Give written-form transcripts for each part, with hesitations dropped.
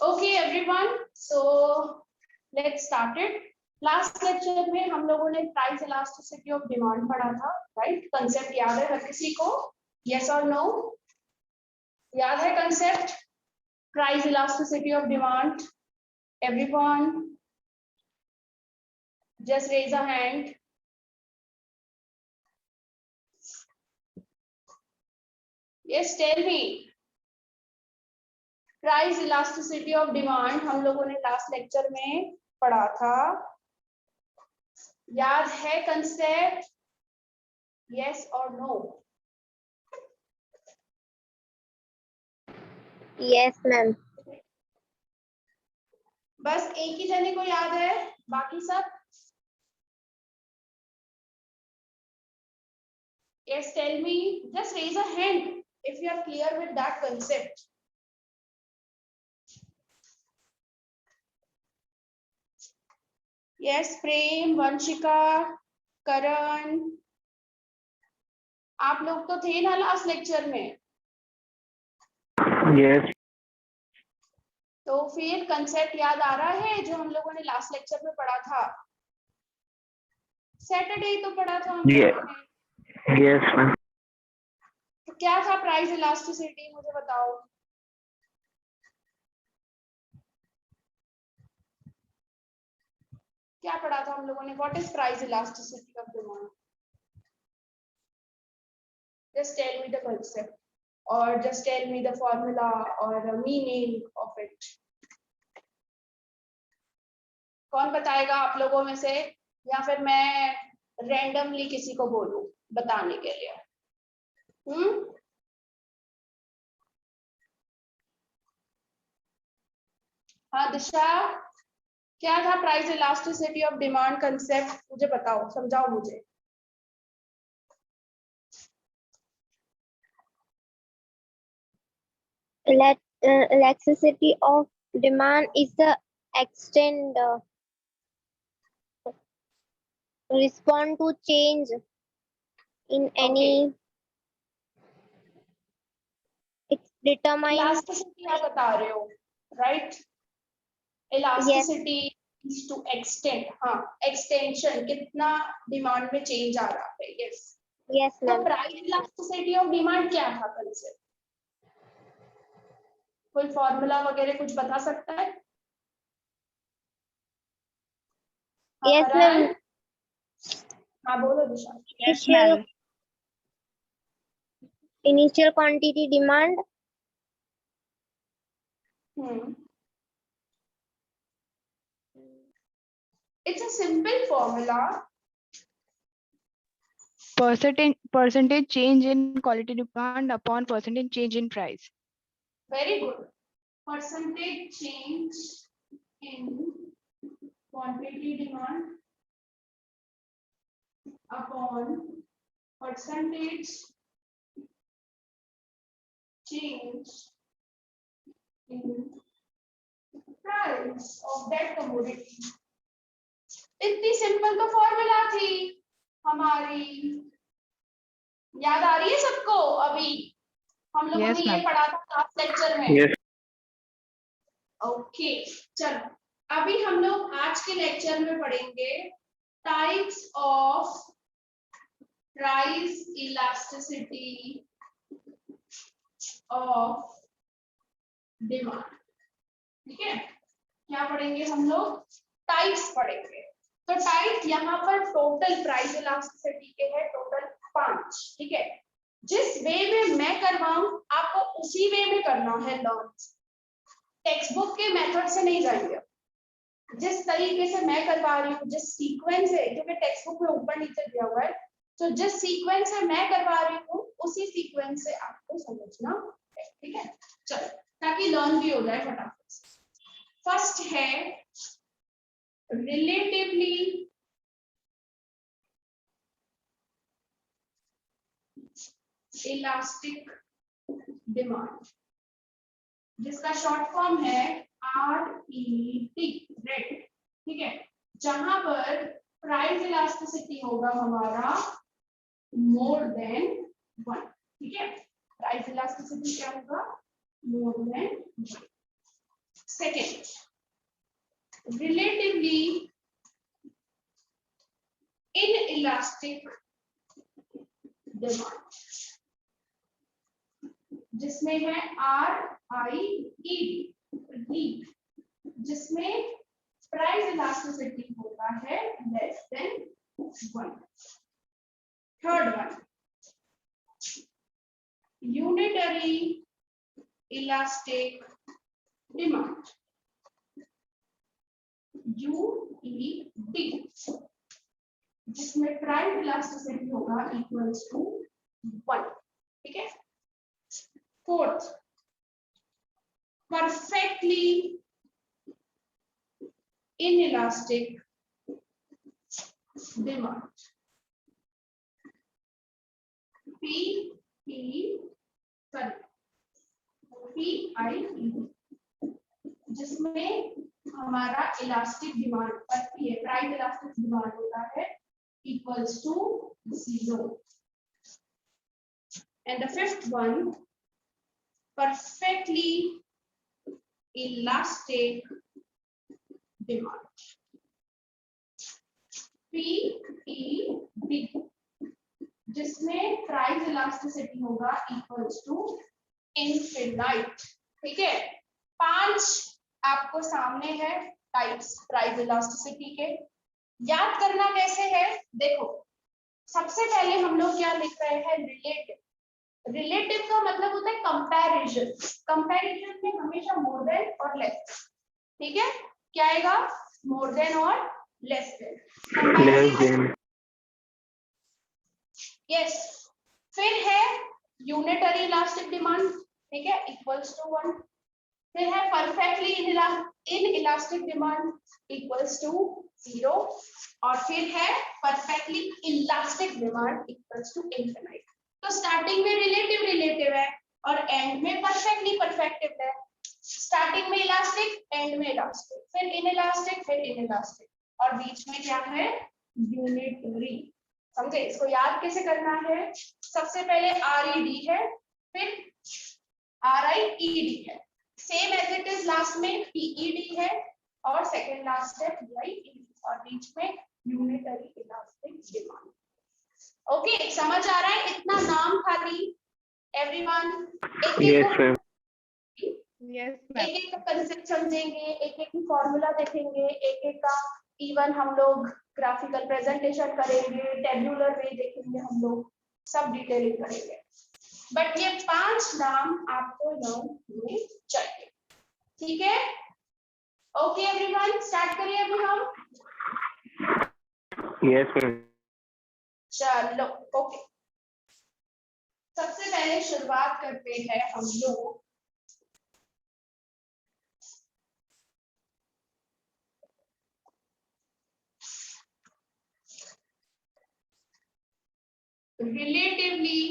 Okay everyone, so let's start it. Last lecture में हम लोगों ने प्राइस इलास्टिसिटी ऑफ डिमांड पढ़ा था, राइट? कंसेप्ट याद है हर किसी को? यस और नो? याद है concept price elasticity of demand? Everyone just raise a hand. Yes, tell me. Price elasticity of demand हम लोगों ने लास्ट लेक्चर में पढ़ा था, याद है कंसेप्ट? यस और नो? Yes ma'am. बस एक ही जने को याद है, बाकी सब? Yes, tell me. Just raise a hand if you are clear with that concept. Yes, प्रेम, वंशिका, करण, आप लोग तो थे ना लास्ट लेक्चर में? Yes. तो फिर कंसेप्ट याद आ रहा है जो हम लोगों ने लास्ट लेक्चर में पढ़ा था? सैटरडे तो पढ़ा था हम Yeah. लोगों ने. Yes, ma'am. तो क्या था प्राइस इलास्टिसिटी, मुझे बताओ. क्या पढ़ा था हम लोगों ने? What is price elasticity of demand? Just tell me the concept or just tell me the formula or the meaning of it. कौन बताएगा आप लोगों में से, या फिर मैं रैंडमली किसी को बोलूं बताने के लिए? हाँ दिशा, क्या था price elasticity of demand concept? मुझे बताओ, समझाओ मुझे. Elasticity of demand is the extent respond to change in any. It's determined. Elasticity आप बता रहे हो, right? Elasticity is to extend. हाँ, एक्सटेंशन, कितना डिमांड में चेंज आ रहा है. यस. Yes तो ma'am. Price elasticity of demand क्या था कंसेप्ट? कोई फॉर्मूला वगैरह कुछ बता सकता है? Yes ma'am. हाँ बोलो दिशा. Initial quantity demand. It's a simple formula. Percentage change in quality demand upon percentage change in price. Very good. Percentage change in quantity demand upon percentage change in price of that commodity. इतनी simple तो formula थी हमारी, याद आ रही है सबको? अभी हम लोगों Yes, ने ये ma'am. पढ़ा था लास्ट लेक्चर में. Yes. ओके, चलो अभी हम लोग आज के लेक्चर में पढ़ेंगे types of price elasticity of demand. ठीक है, क्या पढ़ेंगे हम लोग? टाइप्स पढ़ेंगे. तो टाइप यहाँ पर टोटल प्राइस इलास्टिसिटी के है टोटल 5. ठीक है, जिस वे में मैं करवाऊं आपको उसी वे में करना है लर्न. टेक्स्ट बुक के मेथड से नहीं जाएंगे. जिस तरीके से मैं करवा रही हूँ, जिस सीक्वेंस है, क्योंकि टेक्स्ट बुक में ऊपर नीचे दिया हुआ है, तो जिस सीक्वेंस से मैं करवा रही हूँ उसी सीक्वेंस से आपको समझना है. ठीक है, चलो ताकि लर्न भी हो जाए फटाफट से. फर्स्ट है रिलेटिवली इलास्टिक डिमांड, जिसका शॉर्ट फॉर्म है RET, रेट. ठीक है, जहां पर प्राइस इलास्टिसिटी होगा हमारा मोर देन 1. ठीक है, प्राइस इलास्टिसिटी क्या होगा? More than 1. Second, relatively inelastic demand, जिसमें है RIED, जिसमें प्राइस इलास्टिसिटी होता है less than 1. Third one, unitary elastic demand, UED, जिसमें प्राइस इलास्टिसिटी होगा इक्वल्स टू 1. ठीक है. Fourth, perfectly inelastic demand, PIED, जिसमें हमारा elastic demand price elastic demand होता है equals to 0. And the fifth one, perfectly elastic demand, PED, जिसमें price elasticity होगा इक्वल्स टू इनफिनाइट. ठीक है. 5 आपको सामने है टाइप्स प्राइस इलास्टिसिटी के. याद करना कैसे है, देखो सबसे पहले हम लोग क्या लिख रहे हैं, रिलेटिव. रिलेटिव का मतलब होता है कंपैरिजन. कंपैरिजन में हमेशा मोर देन और लेस. ठीक है. क्या आएगा, मोर देन और लेस देन. यस. फिर है यूनिटरी इलास्टिक डिमांड. ठीक है, इक्वल्स टू 1. फिर है perfectly inelastic demand equals to 0. और फिर है perfectly elastic demand equals to infinite. तो स्टार्टिंग में रिलेटिव है और एंड में परफेक्टिव है. स्टार्टिंग में इलास्टिक, एंड में इलास्टिक, फिर इनइलास्टिक, फिर इनइलास्टिक, और बीच में क्या है, यूनिटरी. समझे. इसको याद कैसे करना है, सबसे पहले RED है, फिर RIED है, same as it is last में PED है, और सेकेंड लास्ट है PIED, और बीच में यूनिटरी इलास्टिक डिमांड. ओके, समझ आ रहा है. इतना नाम खाली एवरीवन. Yes, एक एक का कंसेप्ट समझेंगे, एक एक की फॉर्मूला देखेंगे, एक एक का इवन हम लोग ग्राफिकल प्रेजेंटेशन करेंगे, टेबुलर वे देखेंगे, हम लोग सब डिटेलिंग करेंगे. बट ये 5 नाम आपको लर्न होने चाहिए. ठीक है. ओके एवरीवन, स्टार्ट करिए अभी हम. Yes ma'am. चलो ओके. सबसे पहले शुरुआत करते हैं हम लोग relatively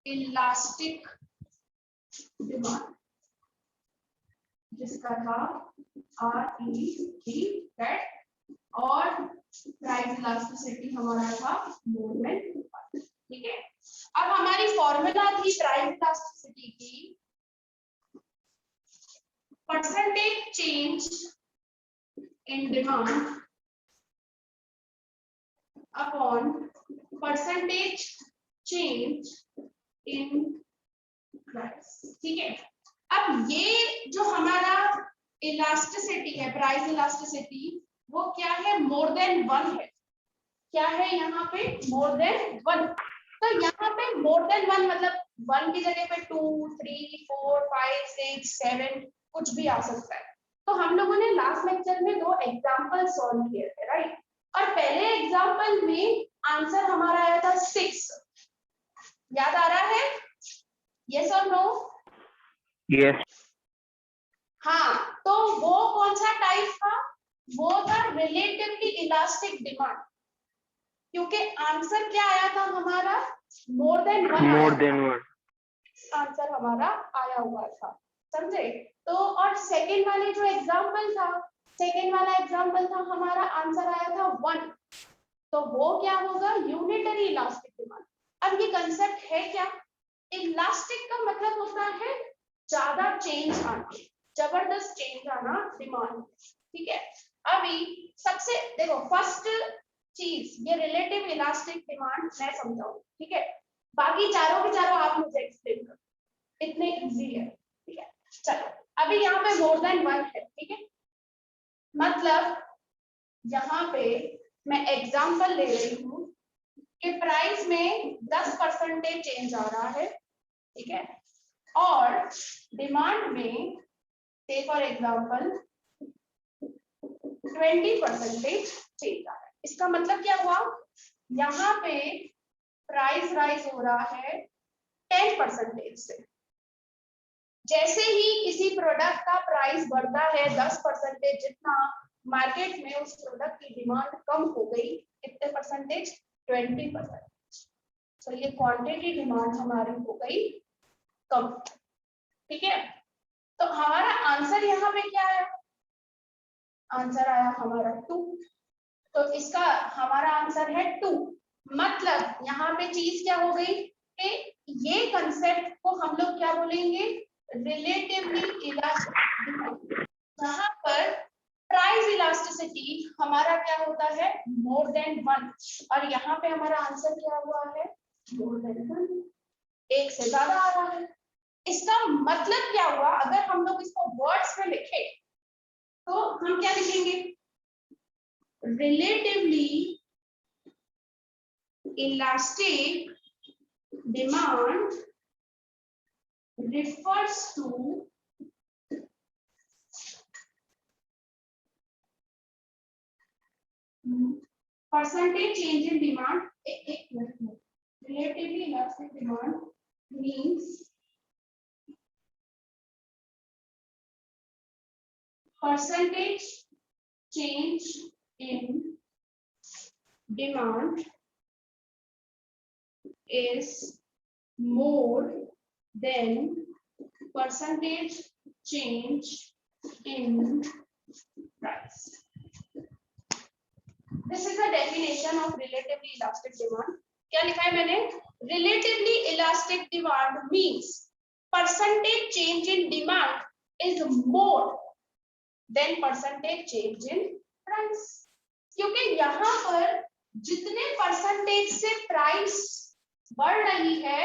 elastic demand, जिसका था RED, और प्राइस इलास्टिसिटी हमारा था मोर देन 1. ठीक है. अब हमारी फॉर्मूला थी प्राइस इलास्टिसिटी की, percentage change in demand upon percentage change in price. ठीक है. अब ये जो हमारा इलास्टिसिटी है, प्राइस इलास्टिसिटी, वो क्या है, मोर देन 1 है. क्या है यहाँ पे, मोर देन 1. तो यहाँ पे मोर देन 1 मतलब 1 की जगह पे 2, 3, 4, 5, 6, 7 कुछ भी आ सकता है. तो हम लोगों ने लास्ट लेक्चर में 2 एग्जांपल सॉल्व किए थे, राइट. और पहले एग्जांपल में आंसर हमारा आया था 6. याद आ रहा है, यस और नो? यस. हाँ. तो वो कौन सा टाइप था, वो था रिलेटिवली इलास्टिक डिमांड, क्योंकि आंसर क्या आया था हमारा, मोर देन 1. आंसर हमारा आया हुआ था. समझे. तो और सेकंड वाले जो एग्जांपल था, सेकंड वाला एग्जांपल था हमारा आंसर आया था 1. तो वो क्या होगा, यूनिटरी इलास्टिक डिमांड. अब ये कंसेप्ट है क्या, इलास्टिक का मतलब होता है ज्यादा चेंज आना, जबरदस्त चेंज आना डिमांड, ठीक है। अभी सबसे देखो फर्स्ट चीज ये रिलेटिव इलास्टिक डिमांड मैं समझाऊं, ठीक है, बाकी चारों के चारों आप मुझे एक्सप्लेन करो, इतने इजी है, ठीक है। चलो अभी यहाँ पे मोर देन वन है, ठीक है, मतलब यहाँ पे मैं एग्जांपल ले रही हूँ कि प्राइस में 10% चेंज आ रहा है, ठीक है, और डिमांड में से फॉर एग्जांपल 20% चेंज आ रहा है। इसका मतलब क्या हुआ, यहाँ पे प्राइस राइज हो रहा है 10% से। जैसे ही किसी प्रोडक्ट का प्राइस बढ़ता है 10% जितना, मार्केट में उस प्रोडक्ट की डिमांड कम हो गई, कितने परसेंटेज, 20%। तो ये क्वांटिटी डिमांड हमारी हो गई कम, ठीक है। तो हमारा आंसर यहाँ पे क्या है, आंसर आया हमारा 2, तो इसका हमारा आंसर है 2। मतलब यहाँ पे चीज क्या हो गई कि ये कंसेप्ट को हम लोग क्या बोलेंगे, रिलेटिवली इलास्टिक, जहां पर प्राइस इलास्टिसिटी हमारा क्या होता है, मोर देन 1, और यहाँ पे हमारा आंसर क्या हुआ है, मोर देन 1, एक से ज्यादा आ रहा है। इसका मतलब क्या हुआ, अगर हम लोग इसको वर्ड्स में लिखे तो हम क्या लिखेंगे, relatively elastic demand refers to percentage change in demand. Relatively elastic demand means percentage change in demand is more than percentage change in price. This is the definition of relatively elastic demand. क्या लिखा है मैंने, relatively elastic demand means percentage change in demand is more than percentage change in price. क्योंकि यहाँ पर जितने percentage से price बढ़ रही है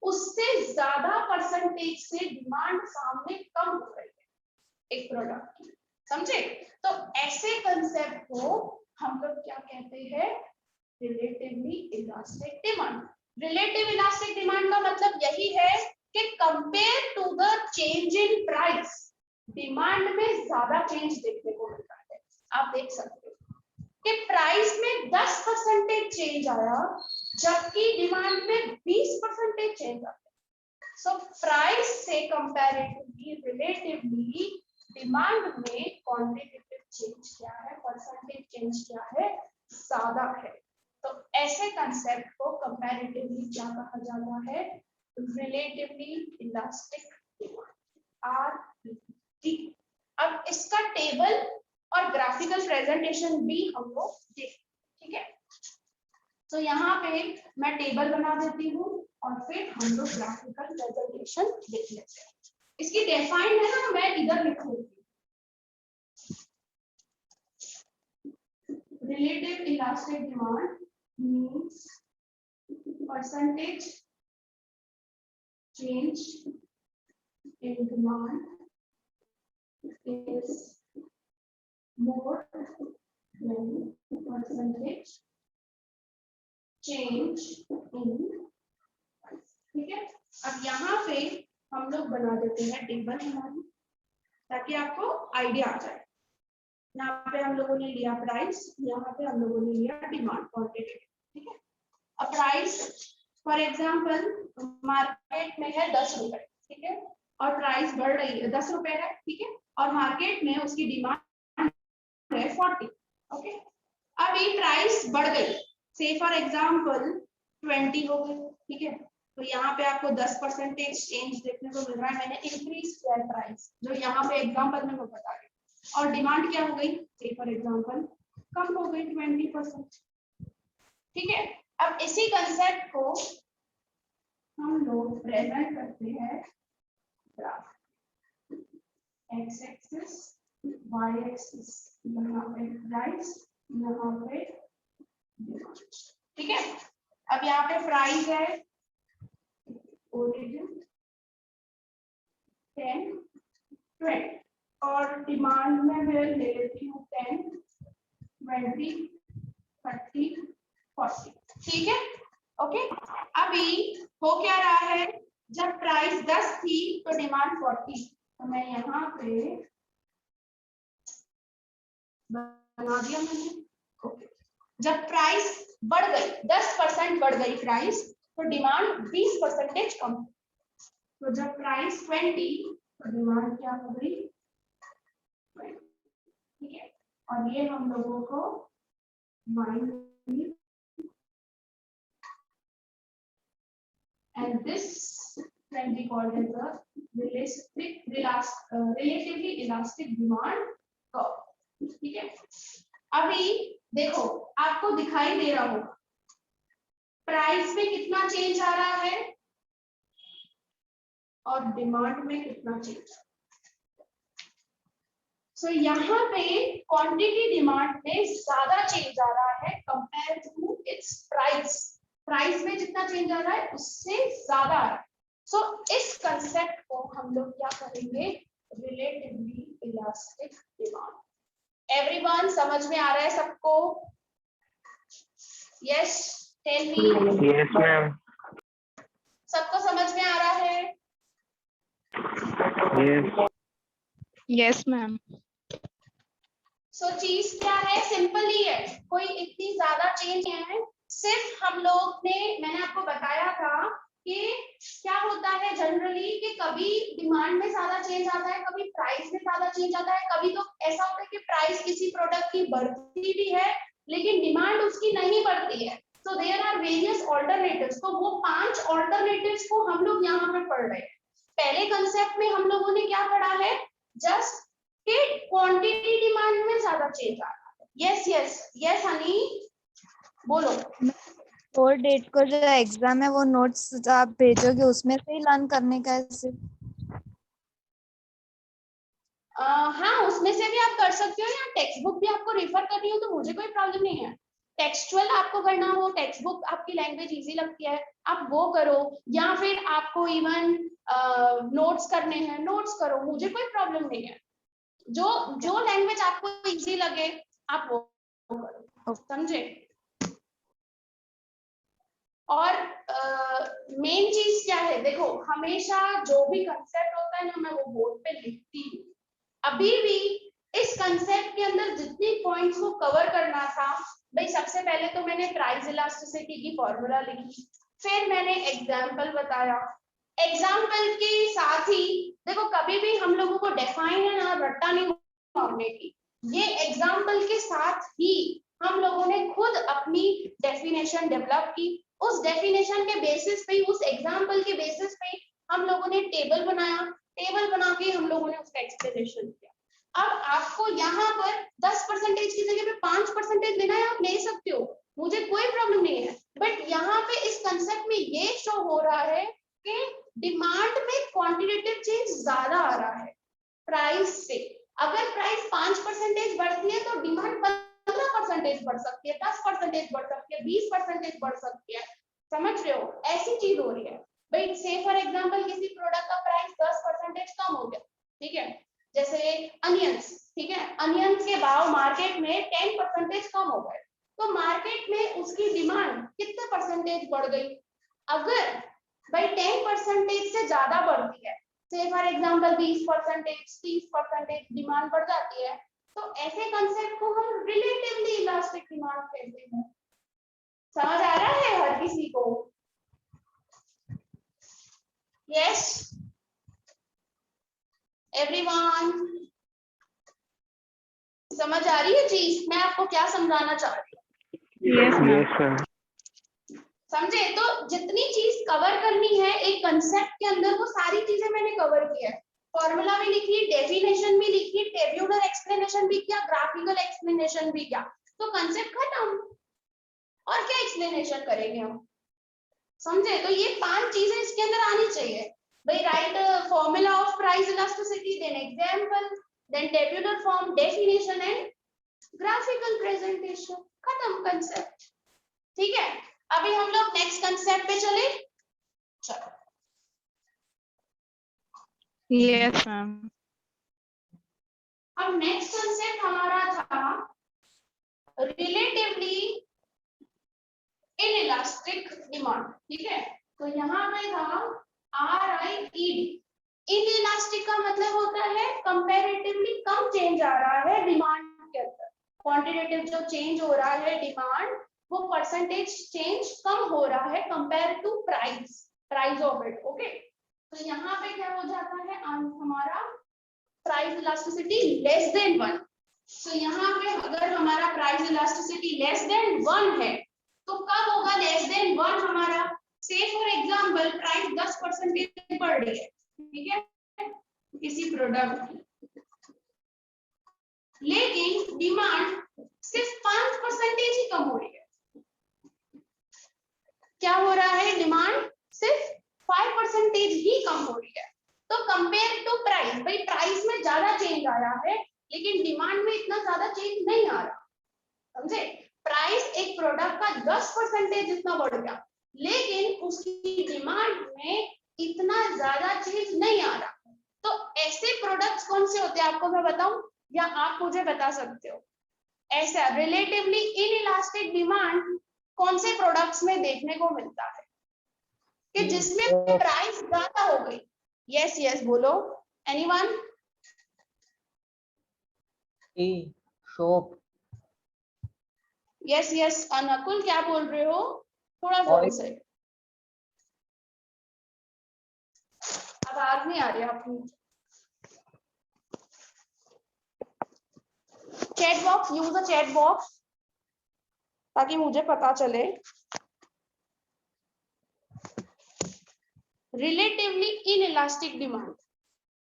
उससे ज्यादा परसेंटेज से डिमांड सामने कम हो रही है एक प्रोडक्ट की, समझे। तो ऐसे कंसेप्ट को हम लोग क्या कहते हैं, relatively elastic demand. Relative elastic demand का मतलब यही है कि compare to the change in price demand में ज्यादा चेंज देखने को मिलता है। आप देख सकते हो कि प्राइस में 10% चेंज आया जबकि डिमांड में 20% चेंज आया। सो प्राइस से कंपैरेटिवली रिलेटिवली डिमांड में क्वांटिटेटिव चेंज क्या है, परसेंटेज चेंज क्या है, ज्यादा है। तो ऐसे कंसेप्ट को कंपैरेटिवली क्या कहा जाता है, रिलेटिवली इलास्टिक डिमांड, RED। अब इसका टेबल और ग्राफिकल प्रेजेंटेशन भी हम लोग देखें, ठीक है। तो यहाँ पे मैं टेबल बना देती हूँ और फिर हम लोग ग्राफिकल प्रेजेंटेशन देख लेते हैं। इसकी डिफाइन है ना, मैं इधर लिख लेती हूँ, relative elastic demand means percentage change in demand is more than percentage change in price, ठीक है। अब यहाँ पे हम लोग बना देते हैं टेबल हमारी, ताकि आपको आइडिया आ जाए। यहाँ पे हम लोगों ने लिया प्राइस, यहाँ पे हम लोगों ने लिया डिमांड क्वांटिटी, ठीक है। अब प्राइस फॉर एग्जांपल मार्केट में है 10 रुपए, ठीक है, और प्राइस बढ़ रही है 10 रुपए है, ठीक है, और मार्केट में उसकी डिमांड है 40, ओके। अभी प्राइस बढ़ गई, से फॉर एग्जांपल 20 हो गई, ठीक है। तो यहाँ पे आपको 10% चेंज देखने को मिल रहा है, मैंने इंक्रीज किया है प्राइस, जो यहाँ पे एग्जांपल में मैं बता रही हूँ, और डिमांड क्या हो गई, से फॉर एग्जांपल कम हो गई 20%, ठीक है। अब इसी कंसेप्ट को हम लोग प्रेजेंट करते हैं graph, X axis, Y axis, यहाँ पे प्राइस, यहाँ पे डिमांड। ठीक है, अब यहाँ पे प्राइस है ओरिजिन 10 20 और डिमांड में मैं ले लेती हूँ 10 20 30 40। ठीक है, ओके। अभी हो क्या रहा है, जब प्राइस 10 थी तो डिमांड 40, तो मैं यहाँ पे बना दिया मैंने। ओके, जब प्राइस बढ़ गई 10% बढ़ गई प्राइस, तो डिमांड 20% कम। तो जब प्राइस 20 तो डिमांड क्या हो गई 20। ठीक है, और ये हम लोगों को minus, and this can be called as a relatively elastic demand curve। ठीक है, अभी देखो आपको दिखाई दे रहा होगा प्राइस में कितना चेंज आ रहा है और डिमांड में कितना चेंज। सो यहाँ पे क्वांटिटी डिमांड में ज्यादा चेंज आ रहा है compare to its price. Price में जितना चेंज आ रहा है उससे ज्यादा आ रहा है। सो इस कंसेप्ट को हम लोग क्या करेंगे, रिलेटिवली इलास्टिक डिमांड। एवरीवन समझ में आ रहा है सबको? Yes, tell me. Yes, ma'am. सबको समझ में आ रहा है? Yes. Yes, ma'am. सो चीज क्या है, सिंपल ही है, कोई इतनी ज्यादा चेंज नहीं है। सिर्फ हम लोग ने, मैंने आपको बताया था कि क्या होता है जनरली कि कभी डिमांड में ज्यादा चेंज आता है, कभी प्राइस में ज्यादा चेंज आता है, कभी तो ऐसा होता है कि प्राइस किसी प्रोडक्ट की बढ़ती भी है लेकिन डिमांड उसकी नहीं बढ़ती है। So there are various alternatives. तो वो 5 ऑल्टरनेटिव्स को हम लोग यहाँ पे पढ़ रहे हैं। पहले कंसेप्ट में हम लोगों ने क्या पढ़ा है, जस्ट कि क्वांटिटी डिमांड में ज्यादा चेंज आ रहा है। यस यस यस हनी, बोलो। 4 डेट को जो एग्जाम है वो नोट्स आप भेजोगे उसमें से ही लर्न करने का है? हाँ, उसमें से भी आप कर सकते हो, या टेक्स्ट बुक भी आपको रेफर करनी हो तो मुझे कोई प्रॉब्लम नहीं है। टेक्सचुअल आपको करना हो, टेक्स्ट बुक आपकी लैंग्वेज इजी लगती है आप वो करो, या फिर आपको इवन नोट्स करने हैं नोट्स करो, मुझे कोई प्रॉब्लम नहीं है। जो लैंग्वेज आपको इजी लगे आप वो करो, समझे? और मेन चीज क्या है, देखो हमेशा जो भी कंसेप्ट होता है ना, मैं वो बोर्ड पे लिखती हूँ। अभी भी इस कंसेप्ट के अंदर जितनी पॉइंट्स को कवर करना था, भाई सबसे पहले तो मैंने प्राइस इलास्टिसिटी की फॉर्मूला लिखी, फिर मैंने एग्जाम्पल बताया। एग्जाम्पल के साथ ही देखो कभी भी हम लोगों को डिफाइन है ना रट्टा नहीं मारने की, ये एग्जाम्पल के साथ ही हम लोगों ने खुद अपनी डेफिनेशन डेवलप की। उस डेफिनेशन के बेसिस पे, उस एग्जाम्पल के बेसिस पे हम लोगों ने टेबल बनाया, टेबल बना के हम लोगों ने उसका एक्सप्लेनेशन किया। अब आपको यहाँ पर 10% की जगह पे 5% लेना है, आप ले सकते हो, मुझे कोई प्रॉब्लम नहीं है। बट यहाँ पे इस कंसेप्ट में ये शो हो रहा है कि डिमांड में क्वांटिटेटिव चेंज ज्यादा आ रहा है प्राइस से। अगर प्राइस 5% बढ़ती है तो डिमांड 15% बढ़ सकती है, 10% बढ़ सकती है, 20% बढ़ सकती है। समझ रहे हो, ऐसी चीज हो रही है। भाई से फॉर एग्जांपल किसी प्रोडक्ट का प्राइस 10% कम हो गया, ठीक है, जैसे अनियंस, ठीक है, अनियंस के भाव मार्केट में 10% कम हो गए, तो मार्केट में उसकी डिमांड कितने परसेंटेज बढ़ गई? अगर भाई 10% से ज्यादा बढ़ती है, से फॉर एग्जांपल 20%, 30% डिमांड बढ़ जाती है, तो ऐसे कंसेप्ट को हम रिलेटिवली इलास्टिक डिमांड कहते हैं। समझ आ रहा है हर किसी को? यस एवरीवन, समझ आ रही है चीज मैं आपको क्या समझाना चाह रही हूँ? Yes, ma'am. Yes, ma'am. समझे? तो जितनी चीज कवर करनी है एक कंसेप्ट के अंदर वो सारी चीजें मैंने कवर की है। फॉर्मूला भी लिखी, डेफिनेशन भी लिखी, टेब्यूलर एक्सप्लेनेशन भी किया, ग्राफिकल एक्सप्लेनेशन भी किया, तो कंसेप्ट खत्म। और क्या एक्सप्लेनेशन करेंगे हम? समझे? तो ये 5 चीजें इसके अंदर आनी चाहिए। भाई right formula of price elasticity, then example, then tabular form, definition and graphical presentation. खत्म concept. ठीक है, अभी हम लोग next concept पे चले. चलो. Yes, ma'am. अब next concept हमारा था relatively inelastic demand. ठीक है, तो यहाँ पे था RIED. इनइलास्टिक का मतलब होता है कंपैरेटिवली कम चेंज आ रहा है डिमांड के अंदर. क्वांटिटेटिव जो चेंज हो रहा है डिमांड, वो परसेंटेज चेंज कम हो रहा है compare to price of it. Okay, तो यहाँ पे क्या हो जाता है हमारा प्राइस इलास्टिसिटी लेस देन 1. तो यहाँ पे अगर हमारा प्राइस इलास्टिसिटी लेस देन 1 है, तो कब होगा लेस देन 1 हमारा? से फॉर एग्जांपल प्राइस 10% बढ़ रही है, ठीक है, किसी प्रोडक्ट की, लेकिन डिमांड सिर्फ 5% ही कम हो रही है. क्या हो रहा है? डिमांड सिर्फ 5% ही कम हो रही है. तो कंपेयर टू प्राइस, भाई प्राइस में ज्यादा चेंज आया है लेकिन डिमांड में इतना ज्यादा चेंज नहीं आ रहा. समझे? प्राइस एक प्रोडक्ट का 10% जितना बढ़ गया, लेकिन उसकी डिमांड में इतना ज्यादा चेंज नहीं आ रहा. तो ऐसे प्रोडक्ट्स कौन से होते हैं आपको मैं बताऊं, या आप मुझे बता सकते हो? ऐसा रिलेटिवली इनइलास्टिक डिमांड कौन से प्रोडक्ट्स में देखने को मिलता है कि जिसमें प्राइस ज्यादा हो गई? यस यस बोलो, एनीवन? शॉप. यस यस, अनकुल क्या बोल रहे हो? थोड़ा जोर से, आवाज नहीं आ रही आपकी. Chat box, use a chat box ताकि मुझे पता चले. रिलेटिवली इनइलास्टिक डिमांड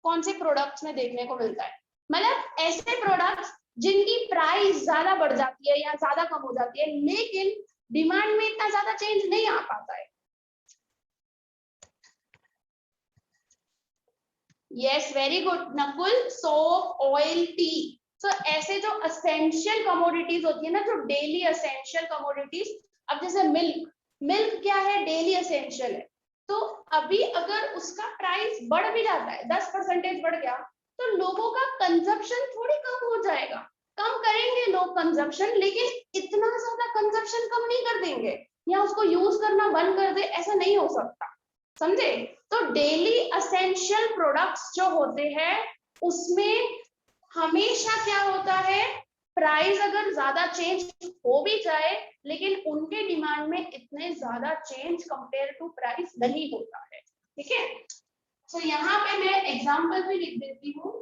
कौन से प्रोडक्ट्स में देखने को मिलता है? मतलब ऐसे प्रोडक्ट्स जिनकी प्राइस ज्यादा बढ़ जाती है या ज्यादा कम हो जाती है, लेकिन डिमांड में इतना ज्यादा चेंज नहीं आ पाता है. Yes, very good Nakul. Soap, oil, T. तो ऐसे जो एसेंशियल कमोडिटीज होती है ना, जो डेली एसेंशियल कमोडिटीज, अब जैसे मिल्क क्या है? डेली एसेंशियल है. तो अभी अगर उसका प्राइस बढ़ भी जाता है, 10% बढ़ गया, तो लोगों का कंजप्शन थोड़ी कम हो जाएगा. कम करेंगे लोग कंजप्शन, लेकिन इतना ज्यादा कंजप्शन कम नहीं कर देंगे या उसको यूज करना बंद कर दे, ऐसा नहीं हो सकता. समझे? तो डेली एसेंशियल प्रोडक्ट्स जो होते हैं उसमें हमेशा क्या होता है? प्राइस अगर ज्यादा चेंज हो भी जाए, लेकिन उनके डिमांड में इतने ज्यादा चेंज कंपेयर टू प्राइस नहीं होता है. ठीक है, तो यहाँ पे मैं एग्जांपल भी लिख देती हूँ.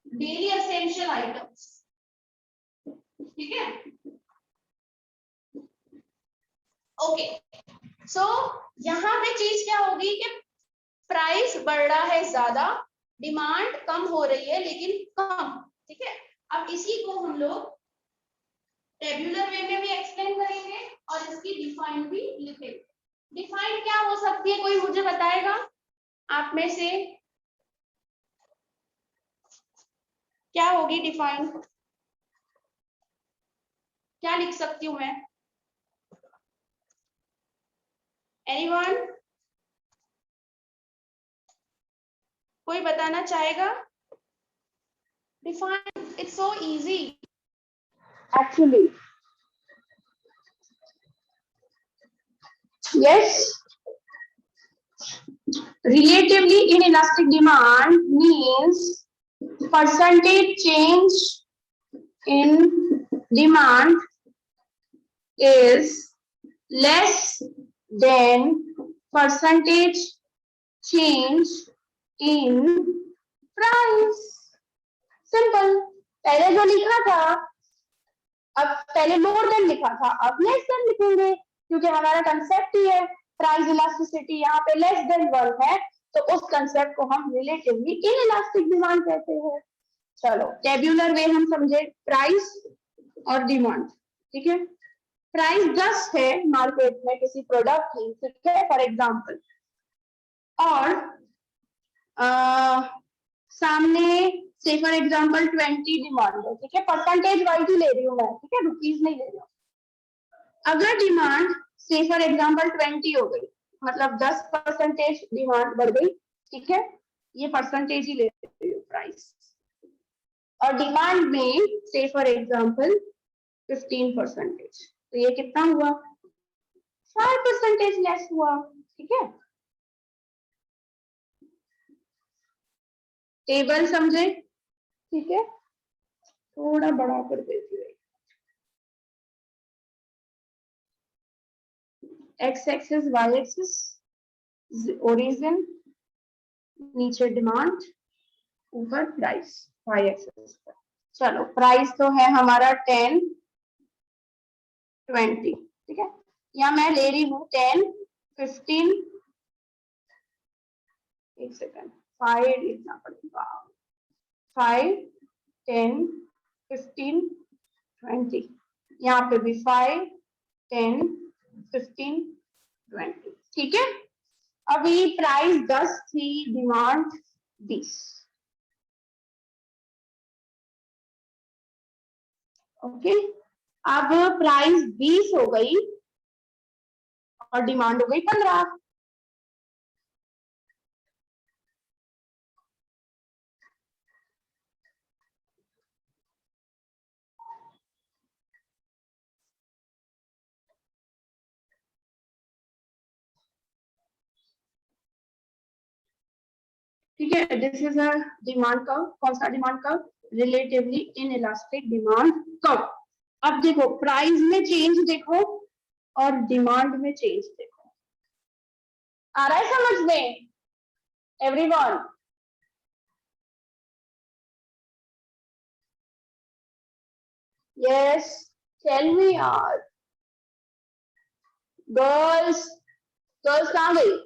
डेली एसेंशियल आइटम्स, ठीक है. ओके, सो यहाँ पे चीज क्या होगी कि प्राइस बढ़ रहा है ज्यादा, डिमांड कम हो रही है लेकिन कम. ठीक है, अब इसी को हम लोग टेब्यूलर वे में भी एक्सप्लेन करेंगे और इसकी डिफाइन भी लिखेंगे. डिफाइन क्या हो सकती है, कोई मुझे बताएगा आप में से? क्या होगी डिफाइन? क्या लिख सकती हूँ मैं? एनीवन? कोई बताना चाहेगा? Define, it's so easy actually. Yes, relatively inelastic demand means percentage change in demand is less than percentage change in price. Simple. पहले जो लिखा था, अब पहले मोर देन लिखा था, अब लेस देन लिखेंगे क्योंकि हमारा कंसेप्ट ही है प्राइस इलास्टिसिटी. यहाँ पे लेस देन 1 है, तो उस कंसेप्ट को हम रिलेटिवली इनइलास्टिक डिमांड कहते हैं. चलो टेब्यूलर वे हम समझे, प्राइस और डिमांड. ठीक है, प्राइस 10 है मार्केट में किसी प्रोडक्ट की, ठीक है, फॉर एग्जांपल और सामने से फॉर एग्जांपल 20 डिमांड है, ठीक है, परसेंटेज वाइज ही ले रही हूँ मैं, ठीक है, रुपीज नहीं ले रही हूँ। अगर डिमांड से फॉर एग्जांपल 20 हो गई, मतलब 10% डिमांड बढ़ गई, ठीक है, ये परसेंटेज ही ले रही हूँ प्राइस, और डिमांड में से फॉर एग्जांपल 15%, तो ये कितना हुआ, 5% लेस हुआ, ठीक है। टेबल समझे, ठीक है, थोड़ा बड़ा कर देती हूँ। X axis, Y axis, origin, नीचे डिमांड, ऊपर प्राइस, वाई एक्सिस पर। चलो प्राइस तो है हमारा 10, 20, ठीक है, या मैं ले रही हूँ 10, 15, एक सेकंड, 5 लिखना पड़ेगा, 5, 10, 15, 20, यहाँ पे भी 5, 10, 15, 20, ठीक है। अभी प्राइस 10 थी, डिमांड 20, ओके। अब प्राइस 20 हो गई और डिमांड हो गई 15, ठीक है। This is a demand curve, कौन सा demand curve, relatively inelastic demand curve. अब देखो प्राइस में चेंज देखो और डिमांड में चेंज देखो, आ रहा है समझ में एवरीवन? यस, टेल मी यार, गर्ल्स, गर्ल्स कहाँ गई?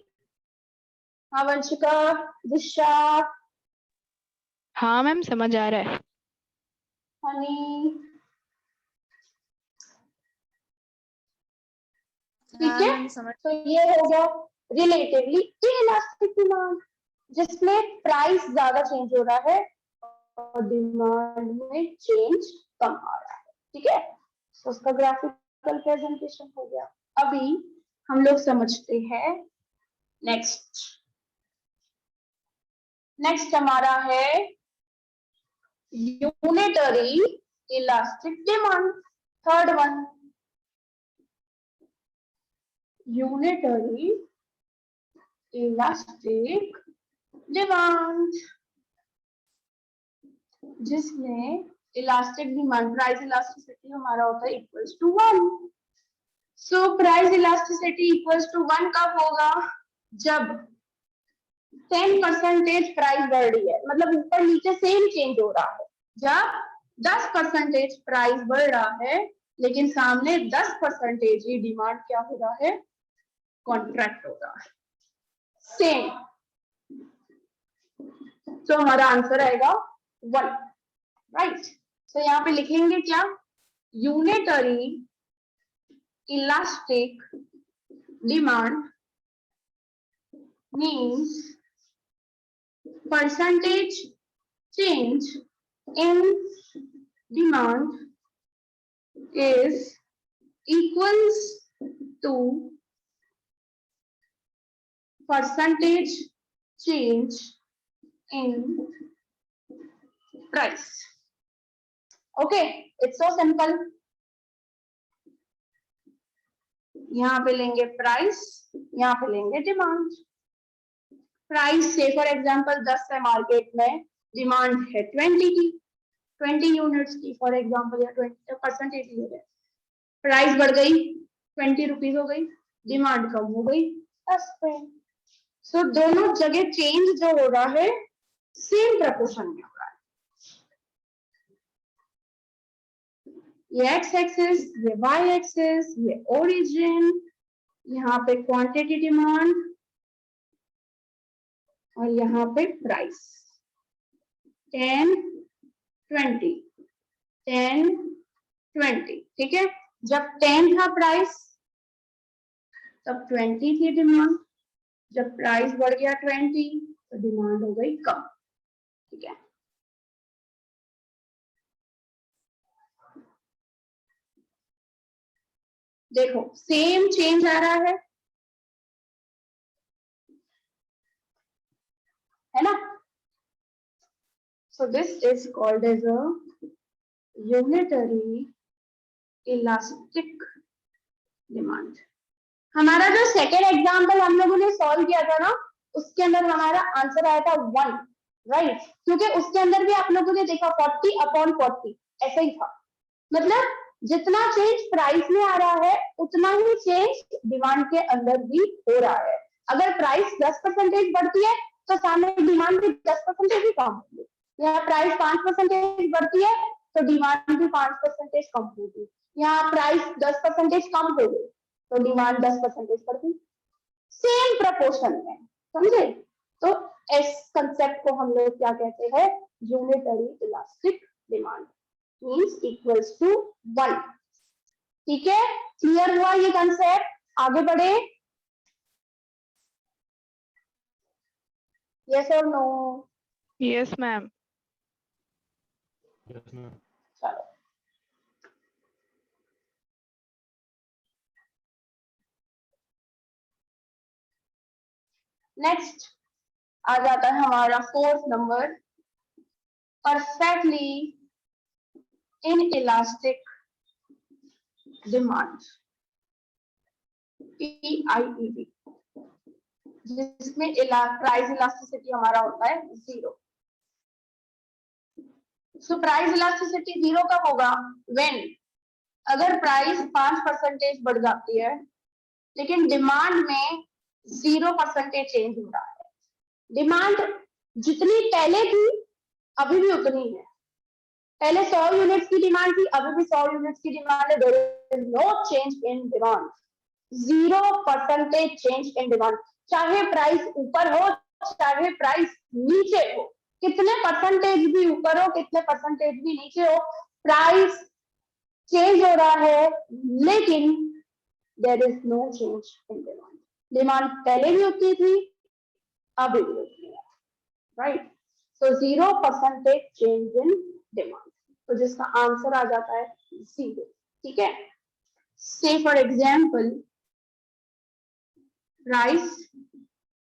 हाँ वंशिका, दिशा, हाँ मैम समझ आ रहा है। हनी, ठीक है। तो ये हो गया रिलेटिवली इनइलास्टिक डिमांड, जिसमें प्राइस ज्यादा चेंज हो रहा है और डिमांड में चेंज कम आ रहा है, ठीक है। तो उसका ग्राफिकल प्रेजेंटेशन हो गया। अभी हम लोग समझते हैं नेक्स्ट। नेक्स्ट हमारा है unitary elastic demand, third one, unitary elastic demand, जिसमें इलास्टिक डिमांड, प्राइस इलास्टिसिटी हमारा होता है equals to 1। So price elasticity equals to 1 कब होगा? जब 10% प्राइस बढ़ रही है, मतलब ऊपर नीचे सेम चेंज हो रहा है। जब 10% प्राइस बढ़ रहा है लेकिन सामने 10% ही डिमांड क्या हो रहा है, कॉन्ट्रैक्ट हो रहा है, सेम। तो हमारा आंसर आएगा 1, राइट। तो यहाँ पे लिखेंगे क्या, unitary elastic demand means percentage change in demand is equals to percentage change in price. Okay, it's so simple. यहाँ पे लेंगे प्राइस, यहाँ पे लेंगे डिमांड। प्राइस से फॉर एग्जांपल 10 है मार्केट में, डिमांड है 20 की, 20 यूनिट्स की फॉर एग्जांपल, या 20% ले रहे, प्राइस बढ़ गई 20 रुपीज हो गई, डिमांड कम हो गई 10 पे। सो दोनों जगह चेंज जो हो रहा है सेम प्रपोर्शन में हो रहा है। ये एक्स एक्सिस, ये वाई एक्सिस, ये ओरिजिन, यहाँ पे क्वांटिटी डिमांड और यहाँ पे प्राइस 10, 20, 10, 20, ठीक है। जब 10 था प्राइस तब 20 थी डिमांड, जब प्राइस बढ़ गया 20 तो डिमांड हो गई कम। ठीक है, देखो सेम चेंज आ रहा है ना। So this is called as a unitary elastic demand. हमारा जो सेकेंड एग्जाम्पल हम लोगों ने सॉल्व किया था ना, उसके अंदर हमारा आंसर आया था 1, राइट, क्योंकि उसके अंदर भी आप लोगों ने देखा 40/40 ऐसा ही था। मतलब जितना चेंज प्राइस में आ रहा है उतना ही चेंज डिमांड के अंदर भी हो रहा है। अगर प्राइस 10% बढ़ती है तो सामने डिमांड भी 10% ही कम होगी, या प्राइस 5% बढ़ती है तो डिमांड भी 5% कम होगी, या प्राइस 10% कम हो गई तो डिमांड 10% बढ़ गई, सेम प्रपोर्शन में, समझे। तो इस कंसेप्ट को हम लोग क्या कहते हैं, unitary elastic demand means equals to 1। ठीक है, क्लियर हुआ ये कंसेप्ट, आगे बढ़े, यस और नो। Yes, ma'am. चलो नेक्स्ट आ जाता है हमारा 4th number, perfectly inelastic demand, PIED, जिसमें प्राइस इलास्टिसिटी हमारा होता है 0। सो प्राइस इलास्टिसिटी 0 कब होगा, व्हेन अगर प्राइस 5% बढ़ जाती है लेकिन डिमांड में 0% चेंज हो रहा है। डिमांड जितनी पहले थी अभी भी उतनी है, पहले 100 यूनिट्स की डिमांड थी, अभी भी 100 यूनिट्स की डिमांड है, there is no change in demand, 0% change in demand, चाहे प्राइस ऊपर हो चाहे प्राइस नीचे हो, कितने परसेंटेज भी ऊपर हो कितने परसेंटेज भी नीचे हो, प्राइस चेंज हो रहा है लेकिन there is no change in demand. Demand पहले भी उतनी थी अभी भी उतनी है, right. So 0% change in demand, तो जिसका आंसर आ जाता है 0। ठीक है, से for example price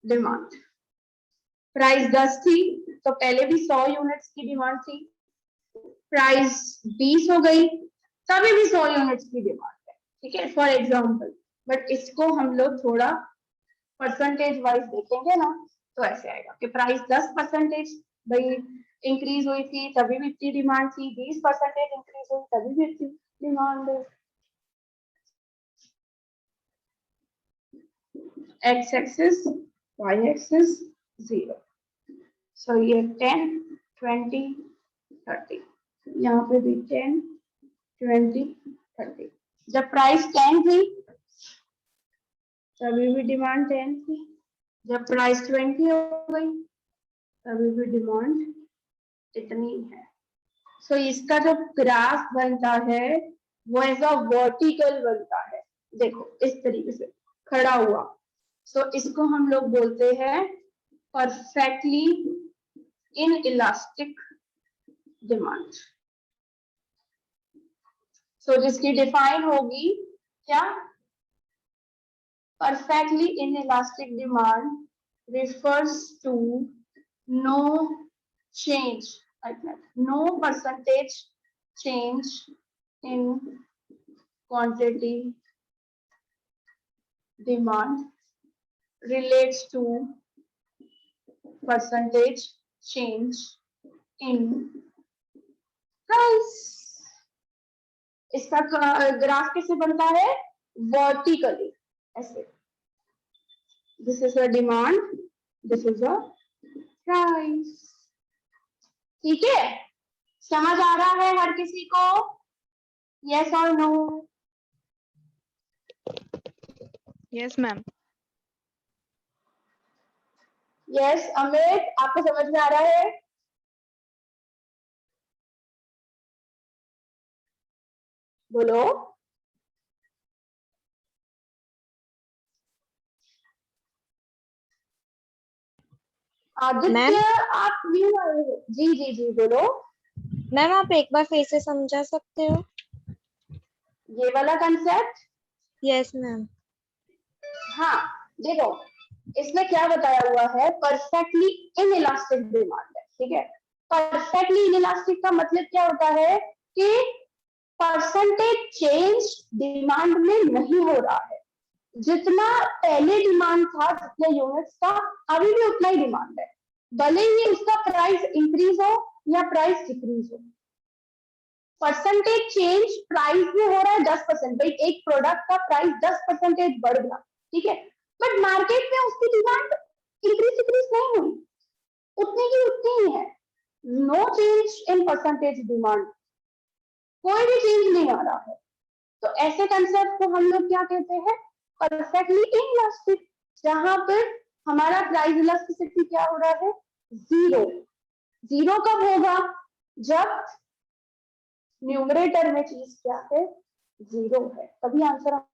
demand, price 10 थी तो पहले भी 100 यूनिट्स की डिमांड थी, प्राइस 20 हो गई तभी भी 100 यूनिट्स की डिमांड है। ठीक है, फॉर एग्जाम्पल, बट इसको हम लोग थोड़ा परसेंटेज वाइज देखेंगे ना, तो ऐसे आएगा कि प्राइस 10% भाई इंक्रीज हुई थी तभी भी इतनी डिमांड थी, 20% इंक्रीज हुई तभी भी इतनी डिमांड है। एक्स एक्सिस वाई एक्सिस 0, सो ये 10 20 30, यहाँ पे भी 10 20 30। जब प्राइस 10 थी तभी भी डिमांड 10 थी, जब प्राइस 20 हो गई तभी भी डिमांड इतनी है। सो इसका जो ग्राफ बनता है वो ऐसा वर्टिकल बनता है, देखो इस तरीके से खड़ा हुआ। सो इसको हम लोग बोलते हैं परफेक्टली इनइलास्टिक डिमांड। सो जिसकी डिफाइन होगी क्या, perfectly inelastic demand refers to no change, no percentage change in quantity demand relates to percentage change in price। इसका ग्राफ कैसे बनता है, वर्टिकली ऐसे, this is a demand this is a price. ठीक है, समझ आ रहा है हर किसी को, यस और no. Yes, ma'am. Yes Amit, आपको समझ में आ रहा है, बोलो। आदित्य आप न्यू आए हो? जी जी जी बोलो। मैम आप एक बार फिर से समझा सकते हो? ये वाला कंसेप्ट, यस मैम। हाँ देखो इसमें क्या बताया हुआ है, परफेक्टली इनइलास्टिक डिमांड है, ठीक है। परफेक्टली इनइलास्टिक का मतलब क्या होता है कि परसेंटेज चेंज डिमांड में नहीं हो रहा है। जितना पहले डिमांड था, जितने यूनिट्स था, अभी भी उतना ही डिमांड है, भले ही उसका प्राइस इंक्रीज हो या प्राइस डिक्रीज हो। परसेंटेज चेंज प्राइस में हो रहा है 10%, भाई एक प्रोडक्ट का प्राइस 10% बढ़ गया, ठीक है, बट मार्केट में उसकी डिमांड इंक्रीज नहीं हुई, उतनी की उतनी ही है। No change in percentage demand, कोई भी चेंज नहीं आ रहा है। तो ऐसे कंसेप्ट को हम लोग क्या कहते हैं, परफेक्टली इनइलास्टिक, जहां पर हमारा प्राइस इलास्टिसिटी क्या हो रहा है, जीरो। जीरो कब होगा, जब न्यूमरेटर में चीज क्या है, जीरो है, तभी आंसर